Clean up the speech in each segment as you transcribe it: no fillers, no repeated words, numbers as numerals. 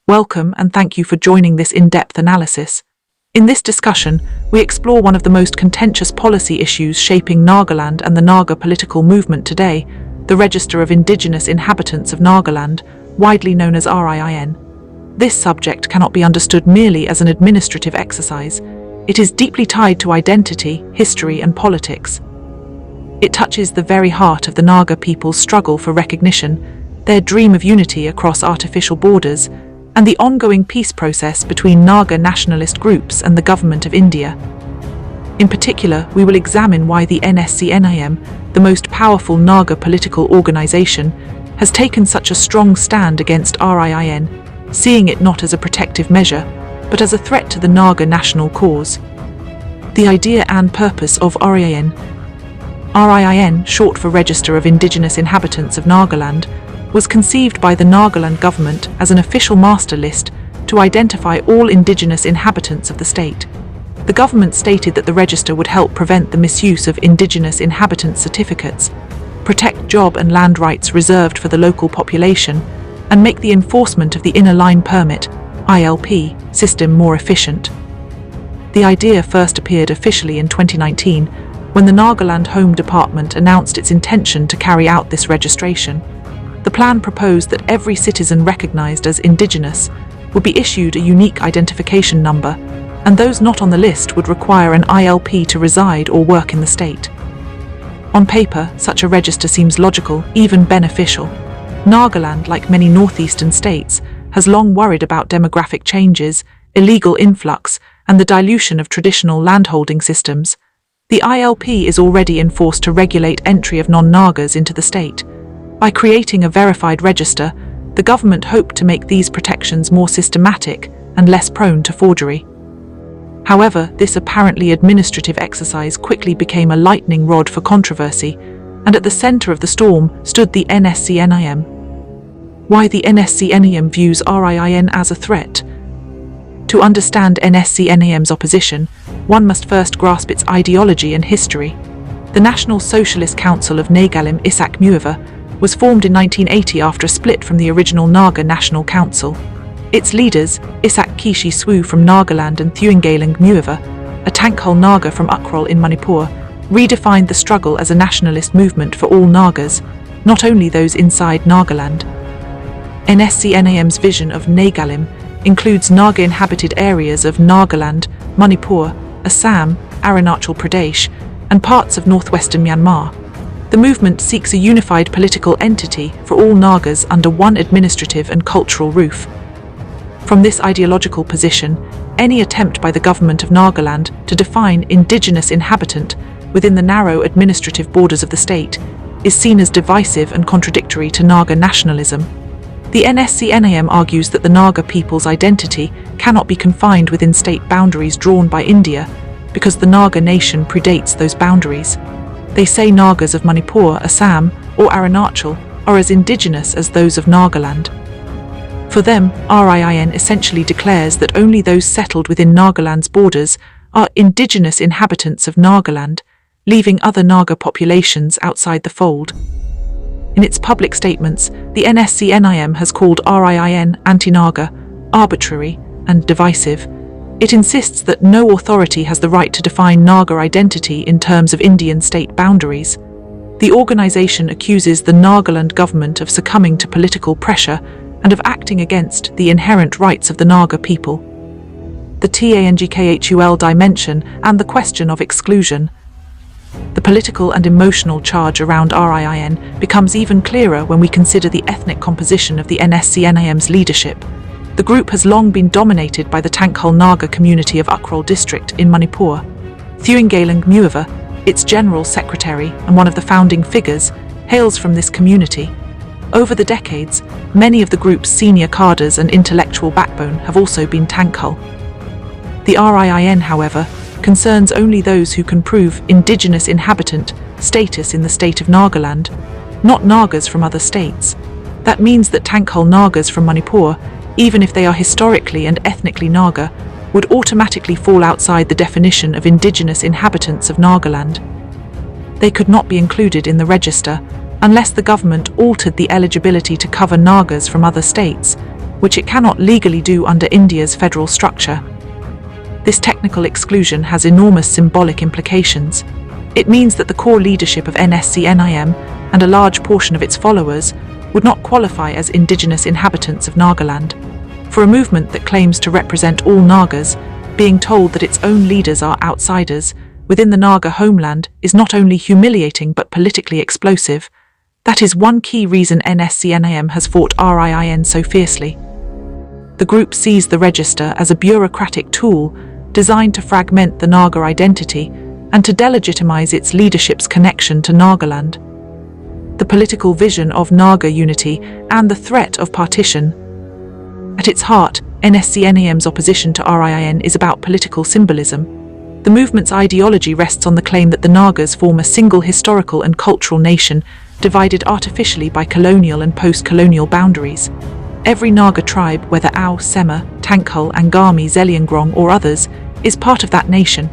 Welcome and thank you for joining this in-depth analysis. In this discussion, we explore one of the most contentious policy issues shaping Nagaland and the Naga political movement today, the Register of Indigenous Inhabitants of Nagaland, widely known as RIIN. This subject cannot be understood merely as an administrative exercise. It is deeply tied to identity, history, and politics. It touches the very heart of the Naga people's struggle for recognition, their dream of unity across artificial borders, and the ongoing peace process between Naga nationalist groups and the Government of India. In particular, we will examine why the NSCN-IM, the most powerful Naga political organization, has taken such a strong stand against RIIN, seeing it not as a protective measure, but as a threat to the Naga national cause. The idea and purpose of RIIN. RIIN, short for Register of Indigenous Inhabitants of Nagaland, was conceived by the Nagaland government as an official master list to identify all indigenous inhabitants of the state. The government stated that the register would help prevent the misuse of indigenous inhabitant certificates, protect job and land rights reserved for the local population, and make the enforcement of the Inner Line Permit (ILP) system more efficient. The idea first appeared officially in 2019 when the Nagaland Home Department announced its intention to carry out this registration. The plan proposed that every citizen recognized as Indigenous would be issued a unique identification number, and those not on the list would require an ILP to reside or work in the state. On paper, such a register seems logical, even beneficial. Nagaland, like many northeastern states, has long worried about demographic changes, illegal influx, and the dilution of traditional landholding systems. The ILP is already enforced to regulate entry of non-Nagas into the state. By creating a verified register, the government hoped to make these protections more systematic and less prone to forgery. However, this apparently administrative exercise quickly became a lightning rod for controversy, and at the center of the storm stood the NSCN-IM. Why the NSCN-IM views RIIN as a threat? To understand NSCN-IM's opposition, one must first grasp its ideology and history. The National Socialist Council of Nagalim, Isak-Muivah, was formed in 1980 after a split from the original Naga National Council. Its leaders, Isak-Muivah from Nagaland and Isak-Muivah, a Tangkhul Naga from Ukhrul in Manipur, redefined the struggle as a nationalist movement for all Nagas, not only those inside Nagaland. NSCN-IM's vision of Nagalim includes Naga-inhabited areas of Nagaland, Manipur, Assam, Arunachal Pradesh, and parts of northwestern Myanmar. The movement seeks a unified political entity for all Nagas under one administrative and cultural roof. From this ideological position, any attempt by the government of Nagaland to define indigenous inhabitant within the narrow administrative borders of the state is seen as divisive and contradictory to Naga nationalism. The NSCN-IM argues that the Naga people's identity cannot be confined within state boundaries drawn by India because the Naga nation predates those boundaries. They say Nagas of Manipur, Assam, or Arunachal are as indigenous as those of Nagaland. For them, RIIN essentially declares that only those settled within Nagaland's borders are indigenous inhabitants of Nagaland, leaving other Naga populations outside the fold. In its public statements, the NSCN-IM has called RIIN anti-Naga, arbitrary, and divisive. It insists that no authority has the right to define Naga identity in terms of Indian state boundaries. The organization accuses the Nagaland government of succumbing to political pressure and of acting against the inherent rights of the Naga people. The Tangkhul dimension and the question of exclusion. The political and emotional charge around RIIN becomes even clearer when we consider the ethnic composition of the NSCN-IM's leadership. The group has long been dominated by the Tangkhul Naga community of Ukhrul district in Manipur. Isak-Muivah, its general secretary and one of the founding figures, hails from this community. Over the decades, many of the group's senior cadres and intellectual backbone have also been Tangkhul. The RIIN, however, concerns only those who can prove indigenous inhabitant status in the state of Nagaland, not Nagas from other states. That means that Tangkhul Nagas from Manipur, even if they are historically and ethnically Naga, would automatically fall outside the definition of indigenous inhabitants of Nagaland. They could not be included in the register unless the government altered the eligibility to cover Nagas from other states, which it cannot legally do under India's federal structure. This technical exclusion has enormous symbolic implications. It means that the core leadership of NSCN-IM and a large portion of its followers would not qualify as indigenous inhabitants of Nagaland. For a movement that claims to represent all Nagas, being told that its own leaders are outsiders within the Naga homeland is not only humiliating but politically explosive. That is one key reason NSCN-IM has fought RIIN so fiercely. The group sees the register as a bureaucratic tool designed to fragment the Naga identity and to delegitimize its leadership's connection to Nagaland. The political vision of Naga unity and the threat of partition. At its heart, NSCN-IM's opposition to RIIN is about political symbolism. The movement's ideology rests on the claim that the Nagas form a single historical and cultural nation divided artificially by colonial and post-colonial boundaries. Every Naga tribe, whether Ao, Sema, Tangkhul, Angami, Zalengam or others, is part of that nation.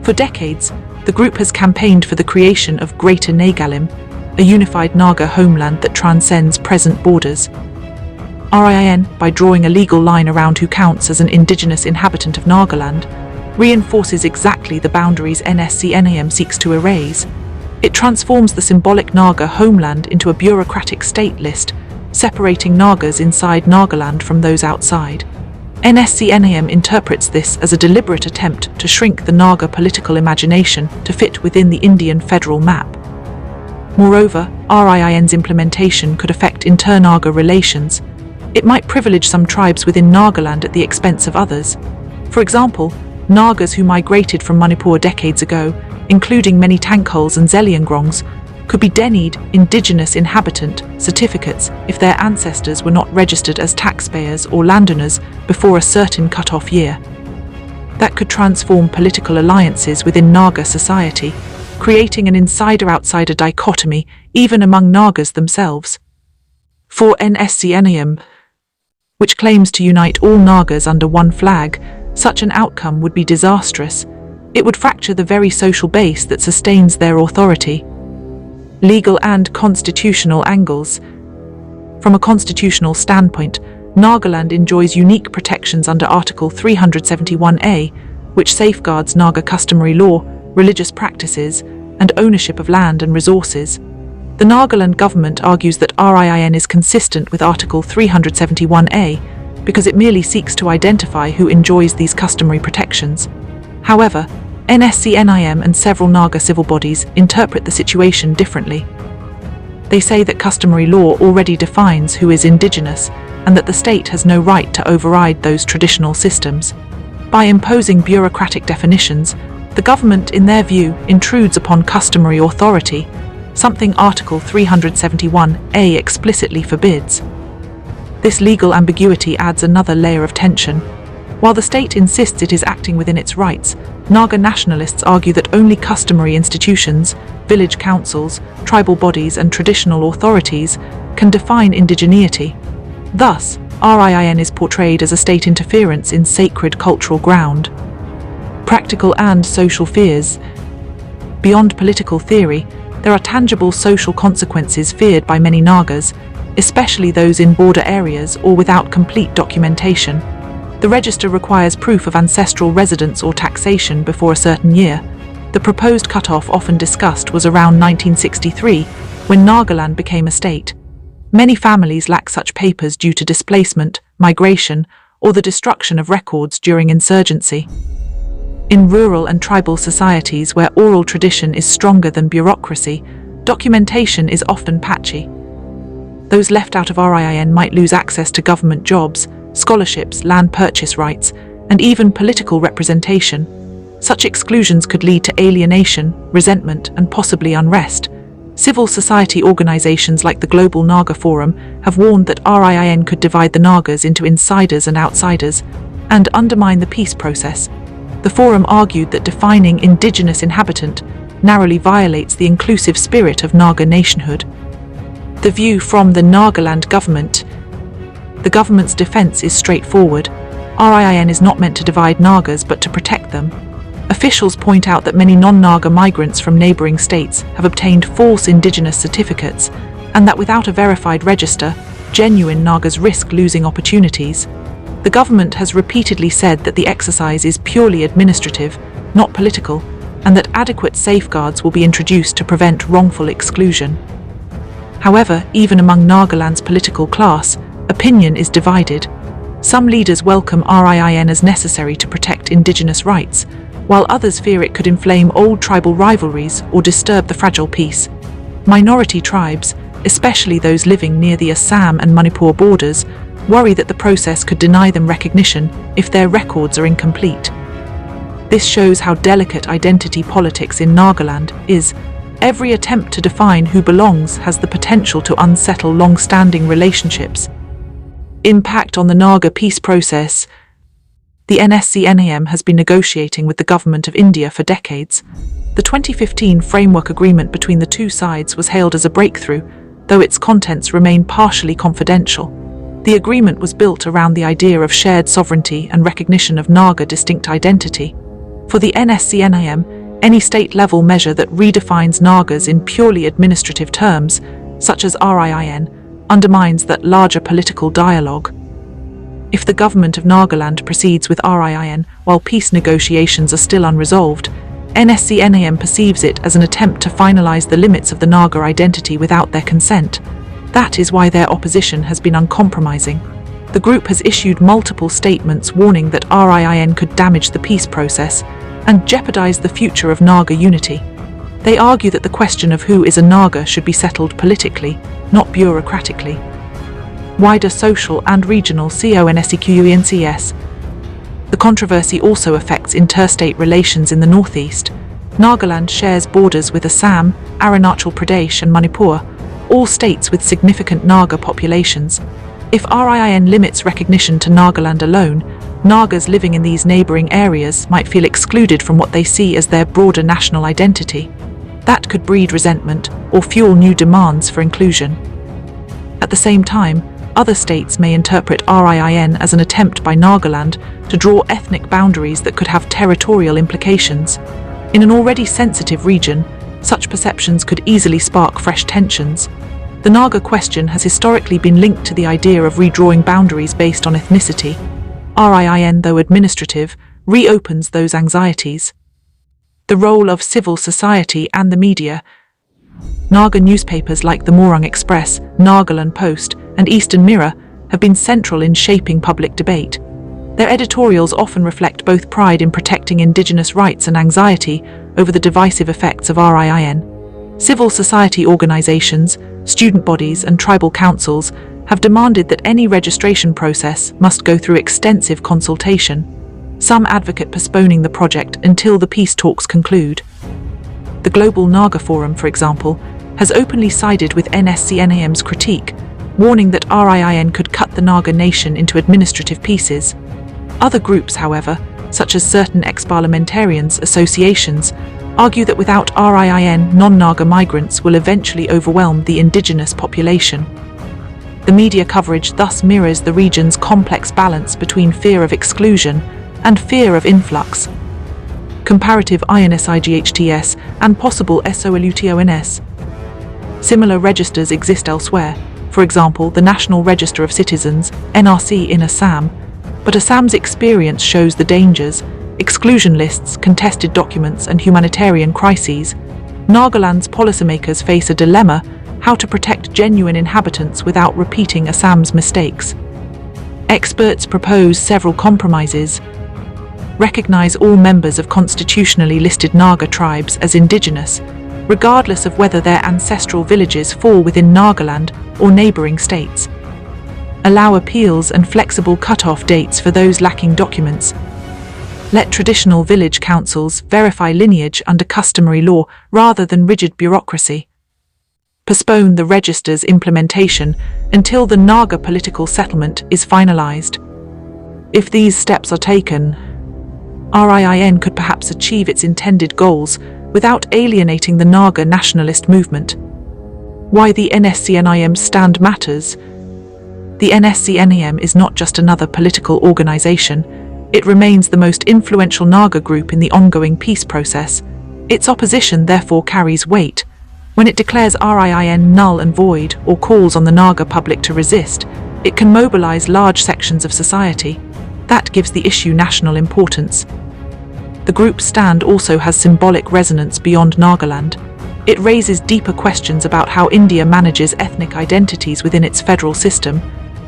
For decades, the group has campaigned for the creation of Greater Nagalim, a unified Naga homeland that transcends present borders. RIIN, by drawing a legal line around who counts as an indigenous inhabitant of Nagaland, reinforces exactly the boundaries NSCN-IM seeks to erase. It transforms the symbolic Naga homeland into a bureaucratic state list, separating Nagas inside Nagaland from those outside. NSCN-IM interprets this as a deliberate attempt to shrink the Naga political imagination to fit within the Indian federal map. Moreover, RIIN's implementation could affect inter-Naga relations. It might privilege some tribes within Nagaland at the expense of others. For example, Nagas who migrated from Manipur decades ago, including many Tangkhuls and Zalengams, could be denied indigenous inhabitant certificates if their ancestors were not registered as taxpayers or landowners before a certain cut-off year. That could transform political alliances within Naga society, creating an insider-outsider dichotomy even among Nagas themselves. For NSCN-IM, which claims to unite all Nagas under one flag, such an outcome would be disastrous. It would fracture the very social base that sustains their authority. Legal and constitutional angles. From a constitutional standpoint, Nagaland enjoys unique protections under Article 371A, which safeguards Naga customary law, religious practices, and ownership of land and resources. The Nagaland government argues that RIIN is consistent with Article 371A because it merely seeks to identify who enjoys these customary protections. However, NSCN-IM and several Naga civil bodies interpret the situation differently. They say that customary law already defines who is indigenous and that the state has no right to override those traditional systems. By imposing bureaucratic definitions, the government, in their view, intrudes upon customary authority, something Article 371A explicitly forbids. This legal ambiguity adds another layer of tension. While the state insists it is acting within its rights, Naga nationalists argue that only customary institutions, village councils, tribal bodies and traditional authorities can define indigeneity. Thus, RIIN is portrayed as a state interference in sacred cultural ground. Practical and social fears. Beyond political theory, there are tangible social consequences feared by many Nagas, especially those in border areas or without complete documentation. The register requires proof of ancestral residence or taxation before a certain year. The proposed cutoff often discussed was around 1963, when Nagaland became a state. Many families lack such papers due to displacement, migration, or the destruction of records during insurgency. In rural and tribal societies where oral tradition is stronger than bureaucracy, documentation is often patchy. Those left out of RIIN might lose access to government jobs, scholarships, land purchase rights, and even political representation. Such exclusions could lead to alienation, resentment, and possibly unrest. Civil society organizations like the Global Naga Forum have warned that RIIN could divide the Nagas into insiders and outsiders, and undermine the peace process. The forum argued that defining indigenous inhabitant narrowly violates the inclusive spirit of Naga nationhood. The view from the Nagaland government. The government's defense is straightforward. RIIN is not meant to divide Nagas but to protect them. Officials point out that many non-Naga migrants from neighboring states have obtained false indigenous certificates, and that without a verified register, genuine Nagas risk losing opportunities. The government has repeatedly said that the exercise is purely administrative, not political, and that adequate safeguards will be introduced to prevent wrongful exclusion. However, even among Nagaland's political class, opinion is divided. Some leaders welcome RIIN as necessary to protect Indigenous rights, while others fear it could inflame old tribal rivalries or disturb the fragile peace. Minority tribes, especially those living near the Assam and Manipur borders, worry that the process could deny them recognition if their records are incomplete. This shows how delicate identity politics in Nagaland is. Every attempt to define who belongs has the potential to unsettle long-standing relationships. Impact on the Naga peace process. The NSCN-IM has been negotiating with the Government of India for decades. The 2015 framework agreement between the two sides was hailed as a breakthrough, though its contents remain partially confidential. The agreement was built around the idea of shared sovereignty and recognition of Naga distinct identity. For the NSCN-IM, any state-level measure that redefines Nagas in purely administrative terms, such as RIIN, undermines that larger political dialogue. If the government of Nagaland proceeds with RIIN while peace negotiations are still unresolved, NSCN-IM perceives it as an attempt to finalize the limits of the Naga identity without their consent. That is why their opposition has been uncompromising. The group has issued multiple statements warning that RIIN could damage the peace process and jeopardize the future of Naga unity. They argue that the question of who is a Naga should be settled politically, not bureaucratically. Wider social and regional consequences. The controversy also affects interstate relations in the northeast. Nagaland shares borders with Assam, Arunachal Pradesh and Manipur, all states with significant Naga populations. If RIIN limits recognition to Nagaland alone, Nagas living in these neighbouring areas might feel excluded from what they see as their broader national identity. That could breed resentment or fuel new demands for inclusion. At the same time, other states may interpret RIIN as an attempt by Nagaland to draw ethnic boundaries that could have territorial implications. In an already sensitive region, such perceptions could easily spark fresh tensions. The Naga question has historically been linked to the idea of redrawing boundaries based on ethnicity. RIIN, though administrative, reopens those anxieties. The role of civil society and the media. Naga newspapers like the Morung Express, Nagaland Post, and Eastern Mirror have been central in shaping public debate. Their editorials often reflect both pride in protecting Indigenous rights and anxiety over the divisive effects of RIIN. Civil society organizations, student bodies, and tribal councils have demanded that any registration process must go through extensive consultation. Some advocate postponing the project until the peace talks conclude. The Global Naga Forum, for example, has openly sided with NSCN-IM's critique, warning that RIIN could cut the Naga nation into administrative pieces. Other groups, however, such as certain ex-parliamentarians' associations, argue that without RIIN, non-Naga migrants will eventually overwhelm the Indigenous population. The media coverage thus mirrors the region's complex balance between fear of exclusion and fear of influx. Comparative INSIGHTS and possible SOLUTONS. Similar registers exist elsewhere, for example the National Register of Citizens, NRC in Assam, but Assam's experience shows the dangers: exclusion lists, contested documents and humanitarian crises. Nagaland's policymakers face a dilemma: how to protect genuine inhabitants without repeating Assam's mistakes. Experts propose several compromises. Recognize all members of constitutionally listed Naga tribes as Indigenous, regardless of whether their ancestral villages fall within Nagaland or neighbouring states. Allow appeals and flexible cut-off dates for those lacking documents. Let traditional village councils verify lineage under customary law rather than rigid bureaucracy. Postpone the register's implementation until the Naga political settlement is finalized. If these steps are taken, RIIN could perhaps achieve its intended goals without alienating the Naga nationalist movement. Why the NSCN-IM stand matters. The NSCN-IM is not just another political organization. It remains the most influential Naga group in the ongoing peace process. Its opposition therefore carries weight. When it declares RIIN null and void or calls on the Naga public to resist, it can mobilize large sections of society. That gives the issue national importance. The group's stand also has symbolic resonance beyond Nagaland. It raises deeper questions about how India manages ethnic identities within its federal system.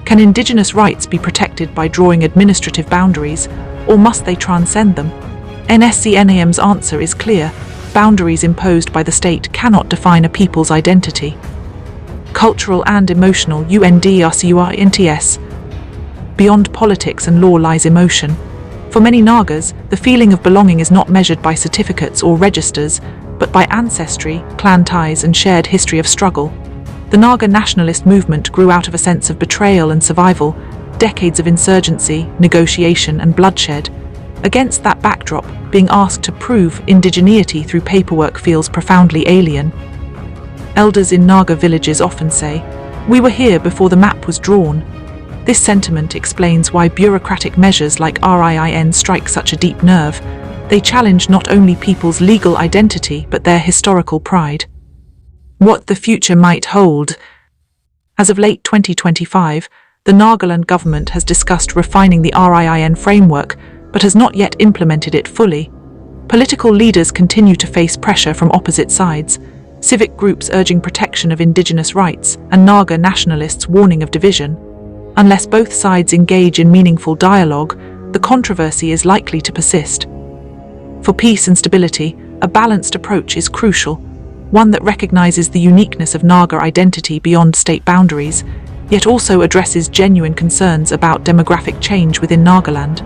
Can indigenous rights be protected by drawing administrative boundaries, or must they transcend them? NSCN-IM's answer is clear: boundaries imposed by the state cannot define a people's identity. Cultural and emotional UNDRCUINTS. Beyond politics and law lies emotion. For many Nagas, the feeling of belonging is not measured by certificates or registers, but by ancestry, clan ties, and shared history of struggle. The Naga nationalist movement grew out of a sense of betrayal and survival, decades of insurgency, negotiation, and bloodshed. Against that backdrop, being asked to prove indigeneity through paperwork feels profoundly alien. Elders in Naga villages often say, "We were here before the map was drawn." This sentiment explains why bureaucratic measures like RIIN strike such a deep nerve. They challenge not only people's legal identity but their historical pride. What the future might hold. As of late 2025, the Nagaland government has discussed refining the RIIN framework, but has not yet implemented it fully. Political leaders continue to face pressure from opposite sides, civic groups urging protection of indigenous rights, and Naga nationalists warning of division. Unless both sides engage in meaningful dialogue, the controversy is likely to persist. For peace and stability, a balanced approach is crucial, one that recognizes the uniqueness of Naga identity beyond state boundaries, yet also addresses genuine concerns about demographic change within Nagaland.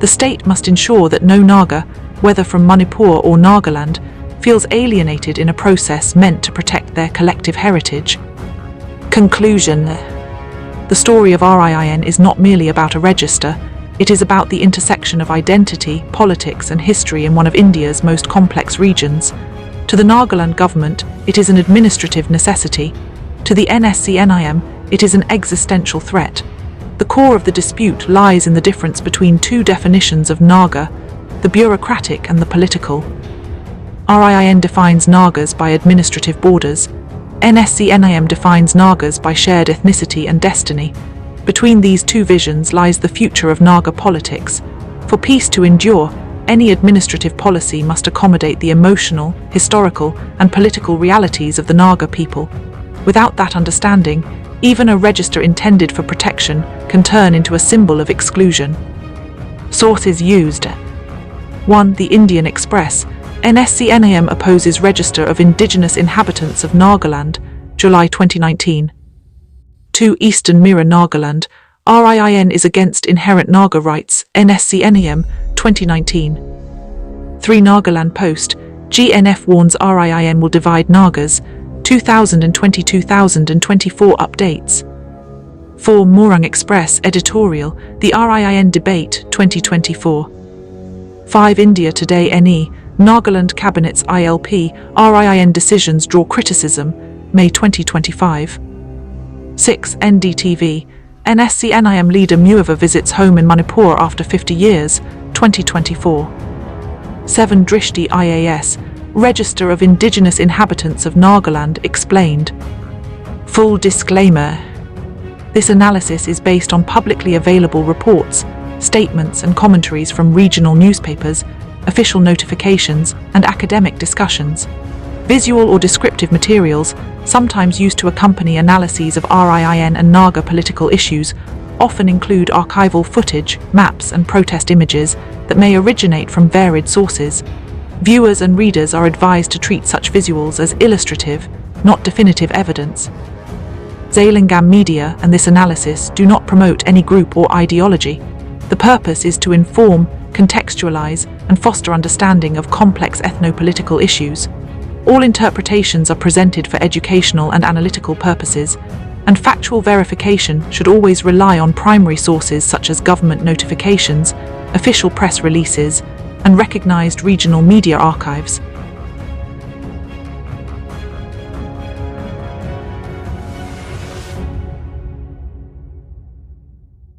The state must ensure that no Naga, whether from Manipur or Nagaland, feels alienated in a process meant to protect their collective heritage. Conclusion. The story of RIIN is not merely about a register, it is about the intersection of identity, politics, and history in one of India's most complex regions. To the Nagaland government, it is an administrative necessity. To the NSCN-IM, it is an existential threat. The core of the dispute lies in the difference between two definitions of Naga, the bureaucratic and the political. RIIN defines Nagas by administrative borders. NSCN-IM defines Nagas by shared ethnicity and destiny. Between these two visions lies the future of Naga politics. For peace to endure, any administrative policy must accommodate the emotional, historical, and political realities of the Naga people. Without that understanding, even a register intended for protection can turn into a symbol of exclusion. Sources used. 1. The Indian Express. NSCN-IM opposes Register of Indigenous Inhabitants of Nagaland, July 2019. 2. Eastern Mirror Nagaland. RIIN is against inherent Naga rights, NSCN-IM, 2019. 3. Nagaland Post. GNF warns RIIN will divide Nagas, 2020-2024 updates. 4. Morang Express Editorial, The RIIN Debate, 2024. 5. India Today NE, Nagaland Cabinet's ILP, RIIN decisions draw criticism, May 2025. 6. NDTV, NSCN-IM leader Muivah visits home in Manipur after 50 years, 2024. 7. Drishti IAS, Register of Indigenous Inhabitants of Nagaland explained. Full disclaimer. This analysis is based on publicly available reports, statements and commentaries from regional newspapers, official notifications, and academic discussions. Visual or descriptive materials, sometimes used to accompany analyses of RIIN and Naga political issues, often include archival footage, maps, and protest images that may originate from varied sources. Viewers and readers are advised to treat such visuals as illustrative, not definitive evidence. Zalengam media and this analysis do not promote any group or ideology. The purpose is to inform, contextualize, and foster understanding of complex ethno-political issues. All interpretations are presented for educational and analytical purposes, and factual verification should always rely on primary sources such as government notifications, official press releases, and recognized regional media archives.